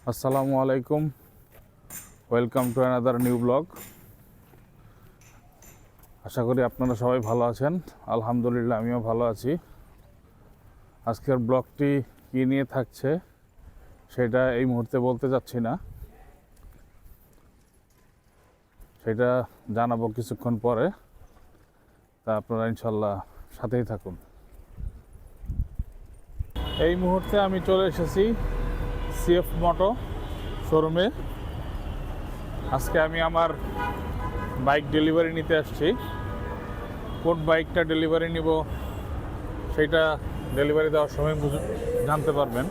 আসসালামু আলাইকুম, welcome to another new blog. আশা করি আপনারা সবাই ভালো আছেন। আলহামদুলিল্লাহ আমিও ভালো আছি। আজকের ব্লগটি কী নিয়ে থাকছে সেটা এই মুহূর্তে বলতে যাচ্ছি না, সেটা জানাবো কিছুক্ষণ পরে। তা আপনারা ইনশাল্লাহ সাথেই থাকুন। এই মুহূর্তে আমি চলে এসেছি সিএফ মোটো শোরুমে। আজকে আমি আমার বাইক ডেলিভারি নিতে আসছি। কোন বাইকটা ডেলিভারি নিব সেটা ডেলিভারি দেওয়ার সময় জানতে পারবেন।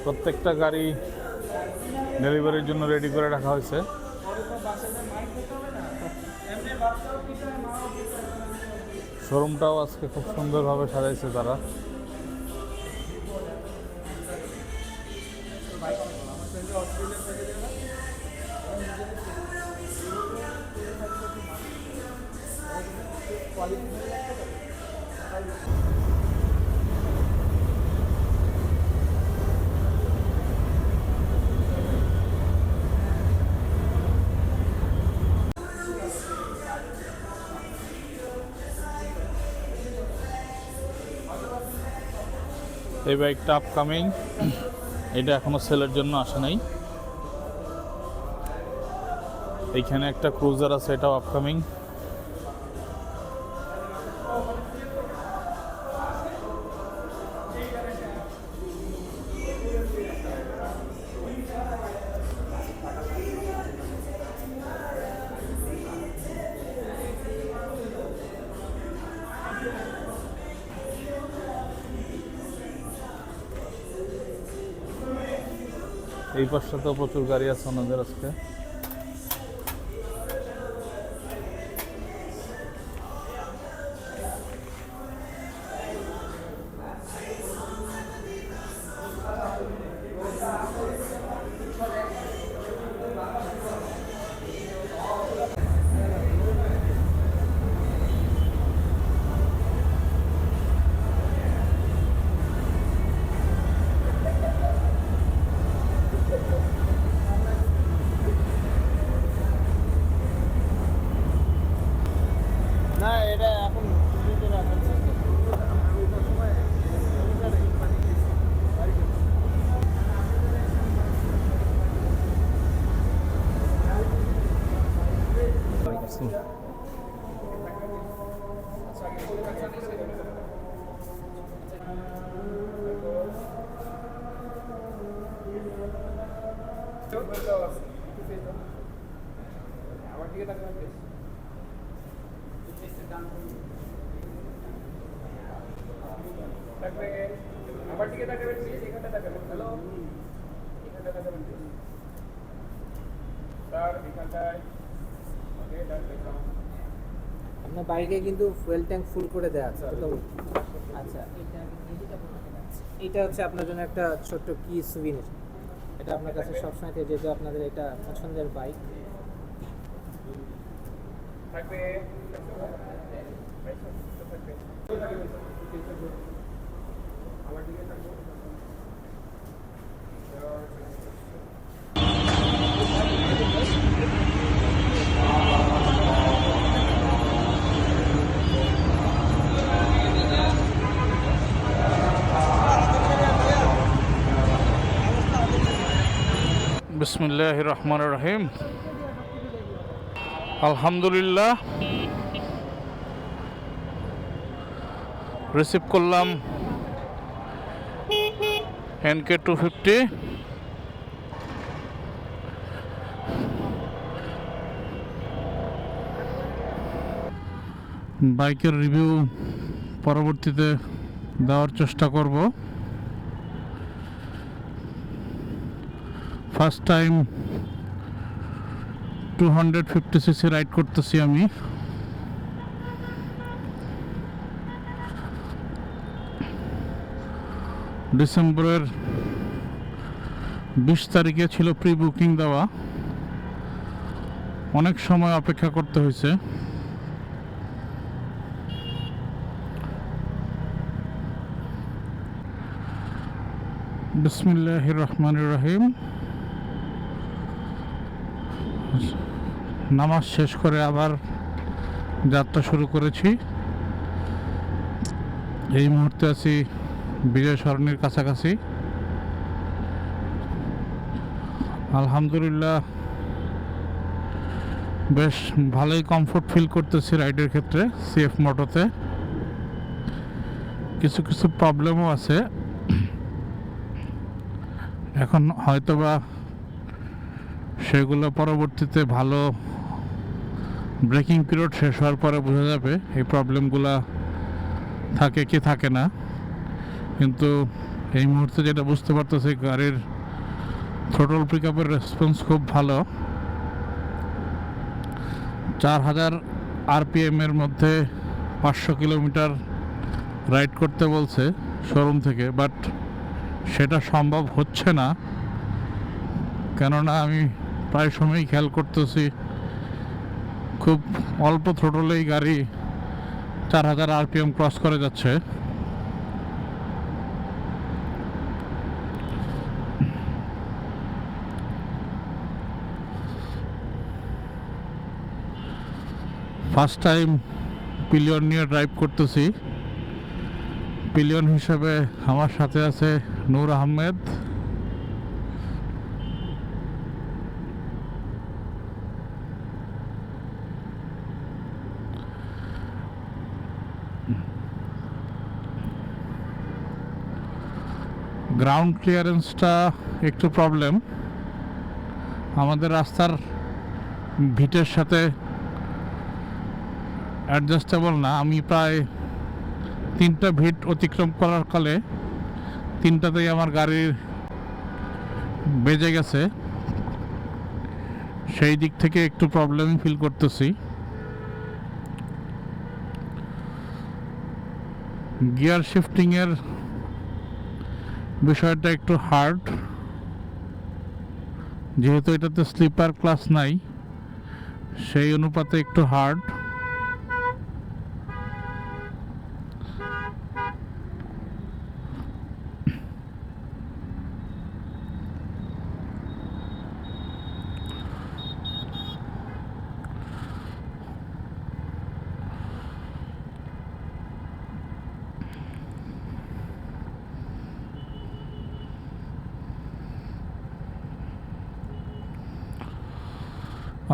প্রত্যেকটা গাড়ি ডেলিভারির জন্য রেডি করে রাখা হয়েছে। শোরুমটাও আজকে খুব সুন্দরভাবে সাজাইছে তারা। এই বাইকটা আপকামিং, এটা এখনো সেলের জন্য আসে নাই। এইখানে একটা ক্রুজার আছে, এটাও আপকামিং। এই পাশটাতেও প্রচুর গাড়ি আছে ওনাদের আজকে। না এটা এখন আমার দিকে তাকাবেন প্লিজ। আমার দিকে তাকাবেন প্লিজ, এখানটা তাকাবেন। হ্যালো, এখানটা তাকাবেন প্লিজ স্যার, এখানটায়। ওকে, ডান। আপনার বাইকে কিন্তু ফুয়েল ট্যাঙ্ক ফুল করে দেওয়া আছে তো। আচ্ছা, এটা হচ্ছে আপনার জন্য একটা ছোট্ট কি সুভিনির। এটা আপনার কাছে সবসময় থেকে, যেহেতু আপনাদের এটা পছন্দের বাইক। থাকবে আমার দিকে থাকবো। বিসমিল্লাহির রহমানির রহিম। আলহামদুলিল্লাহ, রিসিভ করলাম NK 250। বাইকের রিভিউ পরবর্তীতে দেওয়ার চেষ্টা করব। ফার্স্ট টাইম 250cc রাইড করতেছি আমি। ডিসেম্বরের 20 তারিখে ছিল প্রি বুকিং দেওয়া। অনেক সময় অপেক্ষা করতে হয়েছে। বিসমিল্লাহির রহমানির রহিম। নামাজ শেষ করে আবার যাত্রা শুরু করেছি। এই মুহূর্তে আছি বিজয় সরণির কাছাকাছি। আলহামদুলিল্লাহ বেশ ভালোই কমফোর্ট ফিল করতেছি রাইডের ক্ষেত্রে সিএফ মোটোতে। কিছু কিছু প্রবলেমও আছে, এখন হয়তোবা সেগুলো পরবর্তীতে ভালো ব্রেকিং পিরিয়ড শেষ হওয়ার পরে বোঝা যাবে এই প্রবলেমগুলো থাকে কি থাকে না। কিন্তু এই মুহূর্তে যেটা বুঝতে পারতেছি, গাড়ির থ্রোটল পিক আপের রেসপন্স খুব ভালো। 4000 RPM এর মধ্যে 500 কিলোমিটার রাইড করতে বলছে শোরুম থেকে, বাট সেটা সম্ভব হচ্ছে না। কেননা আমি প্রায় সময়ই খেয়াল করতেছি খুব অল্প থ্রোটলেই গাড়ি 4000 RPM ক্রস করে যাচ্ছে। ফার্স্ট টাইম পিলিয়ন নিয়ে ড্রাইভ করতেছি। পিলিয়ন হিসেবে আমার সাথে আছে নূর আহমেদ। গ্রাউন্ড ক্লিয়ারেন্সটা একটু প্রবলেম, আমাদের রাস্তার ভিটের সাথে অ্যাডজাস্টেবল না। আমি প্রায় 3টা ভিট অতিক্রম করার কালে 3টাতেই আমার গাড়ির বেজে গেছে, সেই দিক থেকে একটু প্রবলেমই ফিল করতেছি। গিয়ার শিফটিংয়ের বিষয়টা একটু হার্ড, যেহেতু এটাতে স্লিপার ক্লাস নাই, সেই অনুপাতে একটু হার্ড।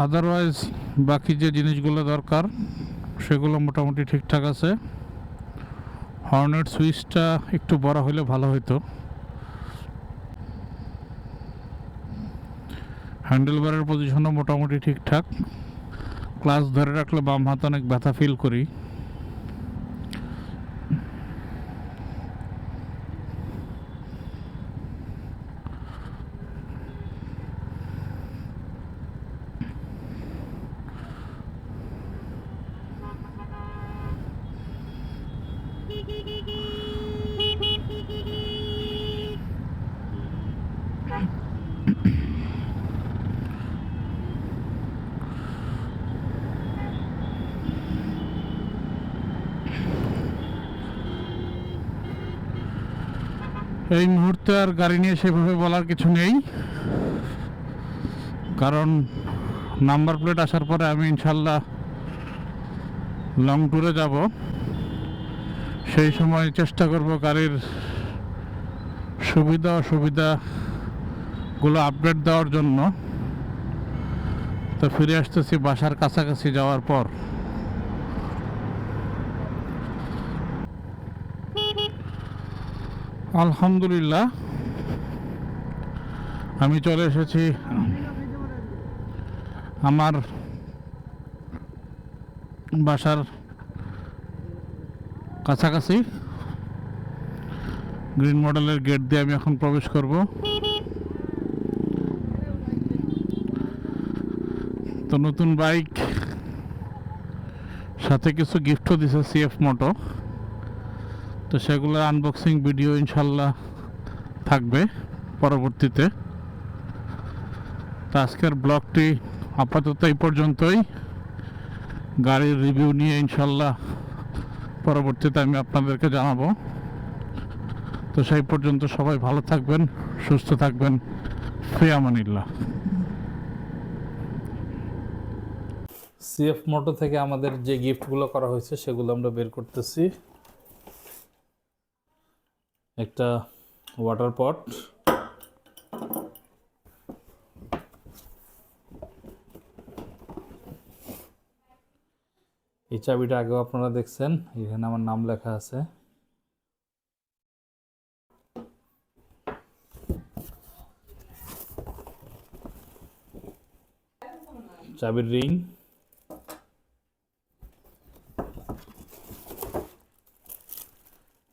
আদারওয়াইজ বাকি যে জিনিসগুলো দরকার সেগুলো মোটামুটি ঠিকঠাক আছে। হর্নের সুইচটা একটু বড় হলে ভালো হতো। হ্যান্ডেলবারের পজিশনও মোটামুটি ঠিকঠাক। ক্লাচ ধরে রাখলে বাম হাত অনেক ব্যথা ফিল করি। এই মুহূর্তে আর গাড়ি নিয়ে সেভাবে বলার কিছু নেই, কারণ নাম্বার প্লেট আসার পরে আমি ইনশাল্লাহ লং ট্যুরে যাব। সেই সময় চেষ্টা করব গাড়ির সুবিধা অসুবিধাগুলো আপডেট দেওয়ার জন্য। তো ফিরে আসতেছি বাসার কাছাকাছি যাওয়ার পর। আলহামদুলিল্লাহ আমি চলে এসেছি আমার বাসার কাছাকাছি। গ্রিন মডেলের গেট দিয়ে আমি এখন প্রবেশ করব। তো নতুন বাইক, সাথে কিছু গিফটও দিছে সিএফ মোটো, তো সেগুলো আনবক্সিং ভিডিও ইনশাল্লাহ থাকবে পরবর্তীতে। তো আজকের ব্লগটি আপাতত এই পর্যন্তই। গাড়ির রিভিউ নিয়ে ইনশাল্লাহ পরবর্তীতে আমি আপনাদেরকে জানাবো। তো সেই পর্যন্ত সবাই ভালো থাকবেন, সুস্থ থাকবেন। ফি আমানিল্লাহ। সিএফ মোটো থেকে আমাদের যে গিফটগুলো করা হয়েছে সেগুলো আমরা বের করতেছি। একটা ওয়াটার পট, এই চাবিটা আগেও আপনারা দেখছেন, এখানে আমার নাম লেখা আছে। চাবির রিং,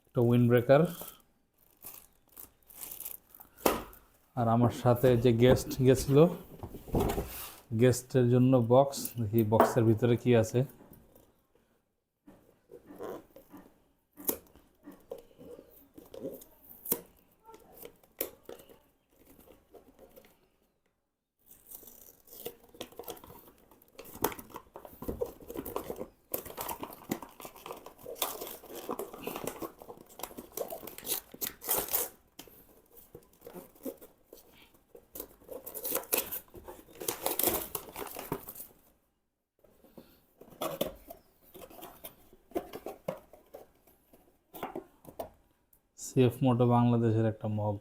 একটা উইন্ড ব্রেকার, আর আমার সাথে যে গেস্ট গেছিল, গেস্টের জন্য বক্স। দেখি বক্সের ভিতরে কি আছে। সিএফ মোটো বাংলাদেশের একটা মগ।